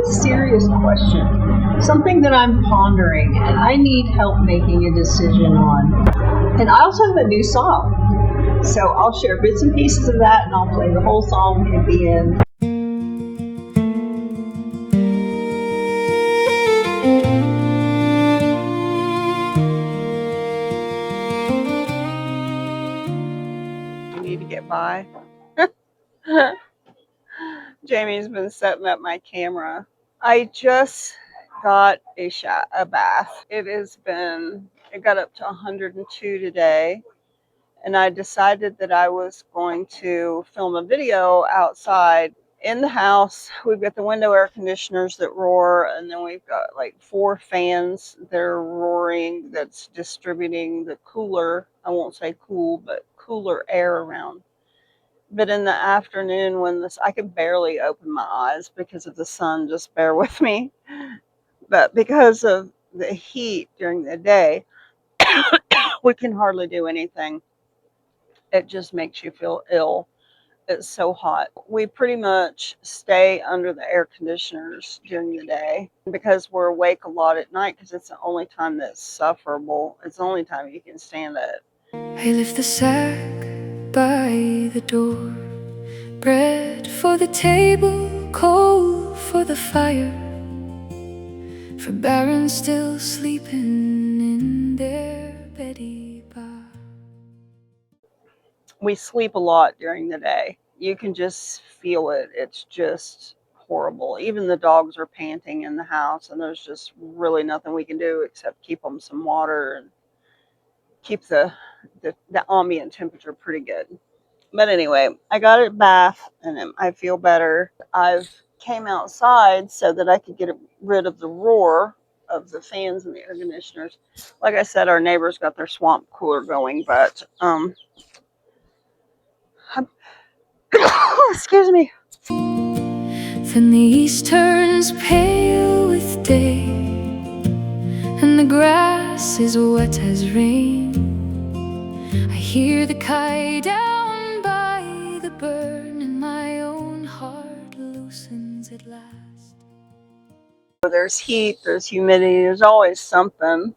a serious question, something that I'm pondering, and I need help making a decision on. And I also have a new song, so I'll share bits and pieces of that, and I'll play the whole song at the end. You need to get by. Jamie's been setting up my camera. I just got a bath. It got up to 102 today, and I decided that I was going to film a video outside. In the house, we've got the window air conditioners that roar, and then we've got like 4 fans that are roaring that's distributing the cooler, I won't say cool, but cooler air around. But in the afternoon, I could barely open my eyes because of the sun, just bear with me. But because of the heat during the day, we can hardly do anything. It just makes you feel ill. It's so hot. We pretty much stay under the air conditioners during the day because we're awake a lot at night, because it's the only time that's sufferable. It's the only time you can stand it. I left the sack by the door, bread for the table, coal for the fire, for barons still sleeping in their beddy bar. We sleep a lot during the day. You can just feel it. It's just horrible. Even the dogs are panting in the house, and there's just really nothing we can do except keep them some water and keep the ambient temperature pretty good. But anyway, I got a bath and I feel better. I've came outside so that I could get rid of the roar of the fans and the air conditioners. Like I said, our neighbors got their swamp cooler going, but excuse me. Then the east turns pale with day, and the grass is wet as rain. I hear the kite down by the burn, and my own heart loosens at last. There's heat, there's humidity, there's always something.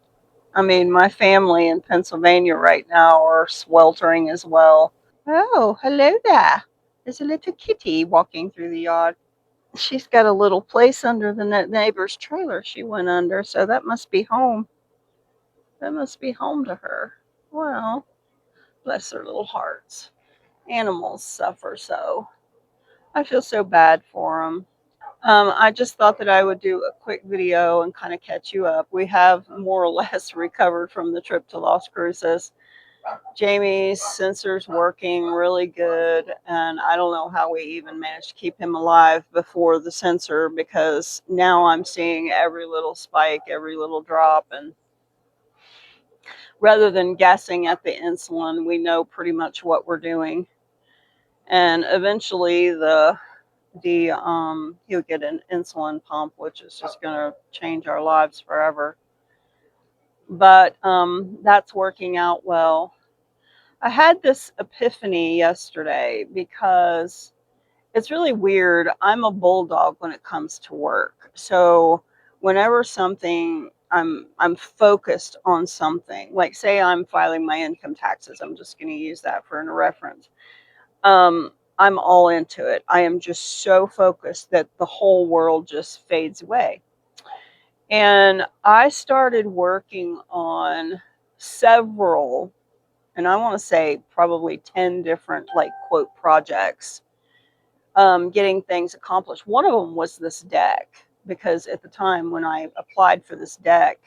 I mean, my family in Pennsylvania right now are sweltering as well. Oh, hello there. There's a little kitty walking through the yard. She's got a little place under the neighbor's trailer she went under, so that must be home. That must be home to her. Well, bless their little hearts. Animals suffer so. I feel so bad for them. I just thought that I would do a quick video and kind of catch you up. We have more or less recovered from the trip to Las Cruces. Jamie's sensor's working really good, and I don't know how we even managed to keep him alive before the sensor, because now I'm seeing every little spike, every little drop, and rather than guessing at the insulin, we know pretty much what we're doing. And eventually he'll get an insulin pump, which is just going to change our lives forever. But that's working out well. I had this epiphany yesterday because it's really weird. I'm a bulldog when it comes to work. So whenever I'm focused on something, like say I'm filing my income taxes, I'm just going to use that for a reference. I'm all into it. I am just so focused that the whole world just fades away. And I started working on several, and I want to say probably 10 different, like, quote, projects, getting things accomplished. One of them was this deck, because at the time when I applied for this deck,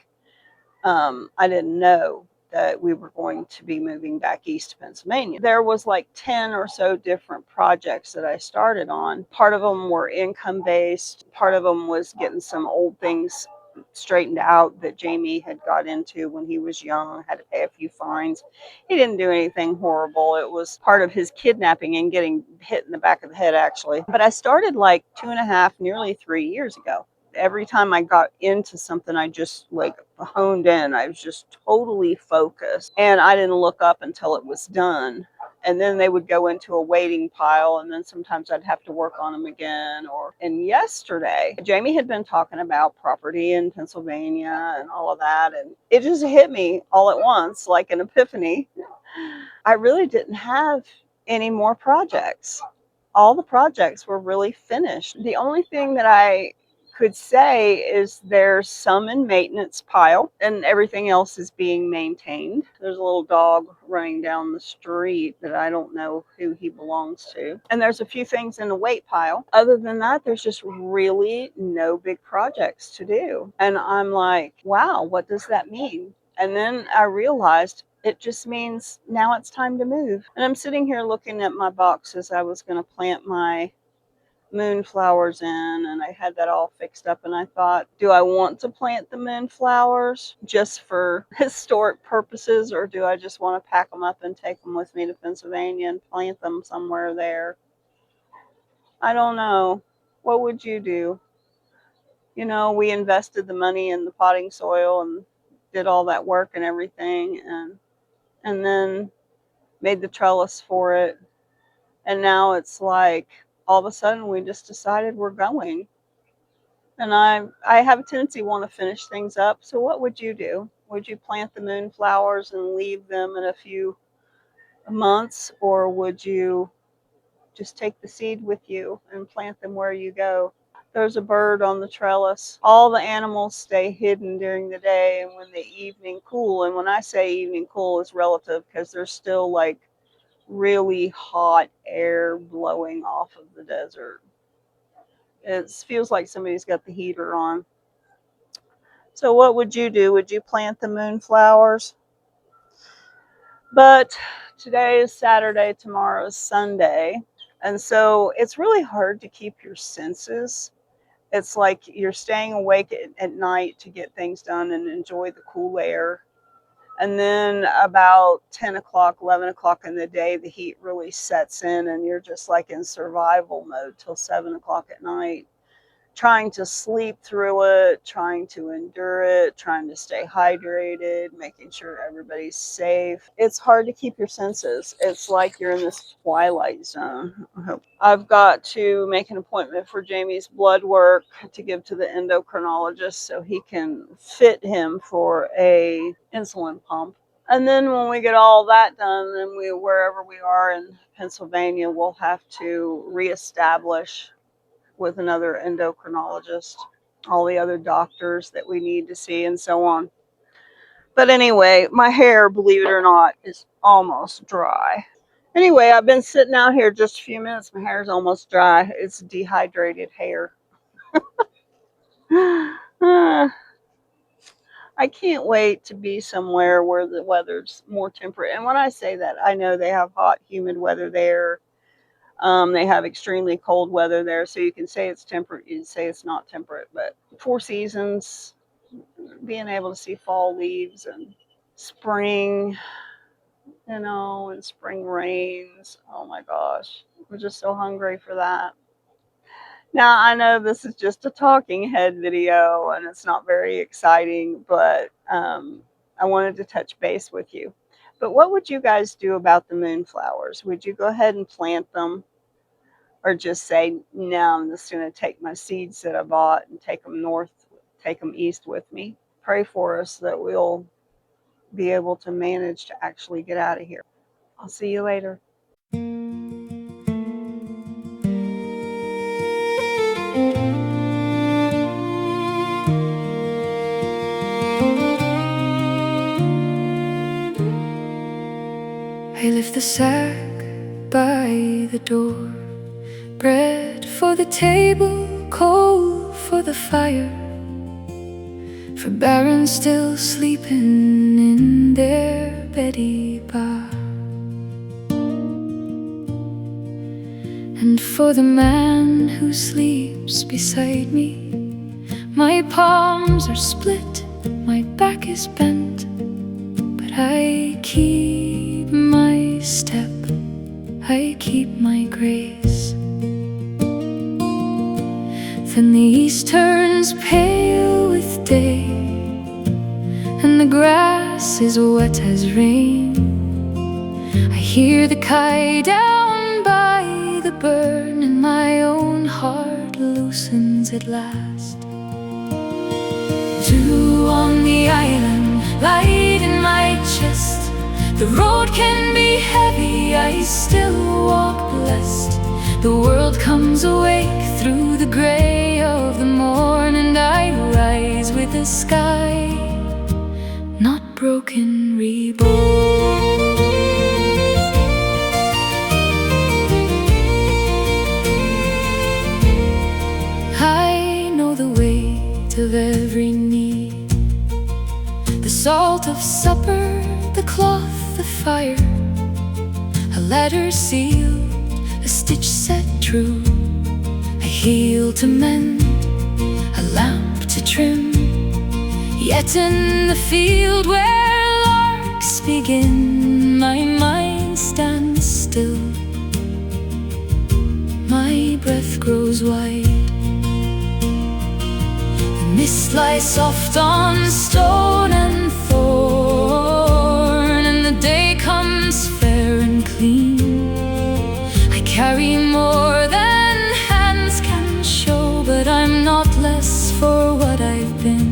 I didn't know that we were going to be moving back east to Pennsylvania. There was like 10 or so different projects that I started on. Part of them were income based. Part of them was getting some old things straightened out that Jamie had got into when he was young, had to pay a few fines. He didn't do anything horrible. It was part of his kidnapping and getting hit in the back of the head, actually. But I started like 2.5, nearly 3 years ago. Every time I got into something, I just like honed in. I was just totally focused, and I didn't look up until it was done. and then they would go into a waiting pile, and then sometimes I'd have to work on them again. And yesterday Jamie had been talking about property in Pennsylvania and all of that, and it just hit me all at once like an epiphany. I really didn't have any more projects. All the projects were really finished. The only thing that I could say is there's some in maintenance pile and everything else is being maintained. There's a little dog running down the street that I don't know who he belongs to. And there's a few things in the wait pile. Other than that, there's just really no big projects to do. And I'm like, wow, what does that mean? And then I realized it just means now it's time to move. And I'm sitting here looking at my boxes. I was going to plant my moonflowers in, and I had that all fixed up, and I thought, do I want to plant the moonflowers just for historic purposes, or do I just want to pack them up and take them with me to Pennsylvania and plant them somewhere there? I don't know. What would you do? You know, we invested the money in the potting soil and did all that work and everything, and then made the trellis for it, and now it's like all of a sudden we just decided we're going. And I have a tendency to want to finish things up. So what would you do? Would you plant the moonflowers and leave them in a few months, or would you just take the seed with you and plant them where you go? There's a bird on the trellis. All the animals stay hidden during the day, and when the evening cool, and when I say evening cool, is relative because there's still like really hot air blowing off of the desert. It feels like somebody's got the heater on. So what would you do? Would you plant the moonflowers? But today is Saturday, tomorrow is Sunday. And so it's really hard to keep your senses. It's like you're staying awake at night to get things done and enjoy the cool air. And then about 10 o'clock, 11 o'clock in the day, the heat really sets in and you're just like in survival mode till 7 o'clock at night, trying to sleep through it, trying to endure it, trying to stay hydrated, making sure everybody's safe. It's hard to keep your senses. It's like you're in this twilight zone. I've got to make an appointment for Jamie's blood work to give to the endocrinologist so he can fit him for a insulin pump. And then when we get all that done, then wherever we are in Pennsylvania, we'll have to reestablish with another endocrinologist, all the other doctors that we need to see, and so on. But anyway, my hair, believe it or not, is almost dry. Anyway, I've been sitting out here just a few minutes. My hair is almost dry. It's dehydrated hair. I can't wait to be somewhere where the weather's more temperate. And when I say that, I know they have hot, humid weather there. They have extremely cold weather there, so you can say it's temperate, you can say it's not temperate, but 4 seasons, being able to see fall leaves and spring, and spring rains. Oh my gosh, we're just so hungry for that. Now, I know this is just a talking head video and it's not very exciting, but I wanted to touch base with you. But what would you guys do about the moonflowers? Would you go ahead and plant them? Or just say, no, I'm just going to take my seeds that I bought and take them east with me. Pray for us that we'll be able to manage to actually get out of here. I'll see you later. I left the sack by the door, bread for the table, coal for the fire, for barons still sleeping in their beddy bar, and for the man who sleeps beside me. My palms are split, my back is bent, but I keep my step, I keep my grace. Then the east turns pale with day, and the grass is wet as rain. I hear the kite down by the burn, and my own heart loosens at last. Dew on the island, light in my chest. The road can be heavy, I still walk blessed. The world comes awake through the gray of the morn, and I rise with the sky, not broken, reborn. I know the weight of every need, the salt of supper, the cloth of fire, a letter sealed, a stitch set true, a heel to mend, a lamp to trim. Yet in the field where larks begin, my mind stands still, my breath grows wide. The mist lies soft on stone and thorn, and the day comes fair and clean. I carry more than hands can show, but I'm not less for what I've been.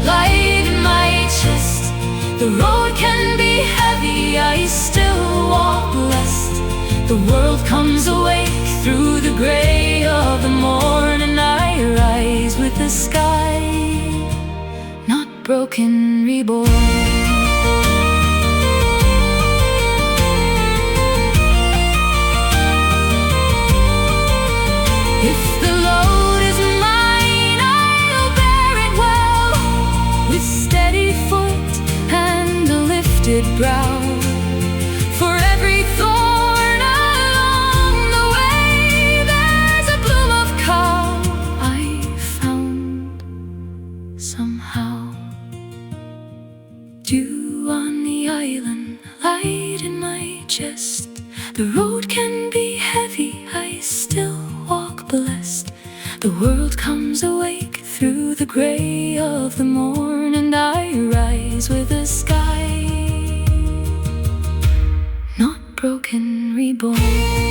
Light in my chest. The road can be heavy, I still walk blessed. The world comes awake through the gray of the morn, and I rise with the sky, not broken, reborn. If the load is mine, I'll bear it well, with steady foot and a lifted brow. For every thorn along the way, there's a bloom of calm I found somehow. Dew on the island, light in my chest. The road can be heavy, I still walk blessed. The world comes awake through the gray of the morn, and I rise with the sky, not broken, reborn.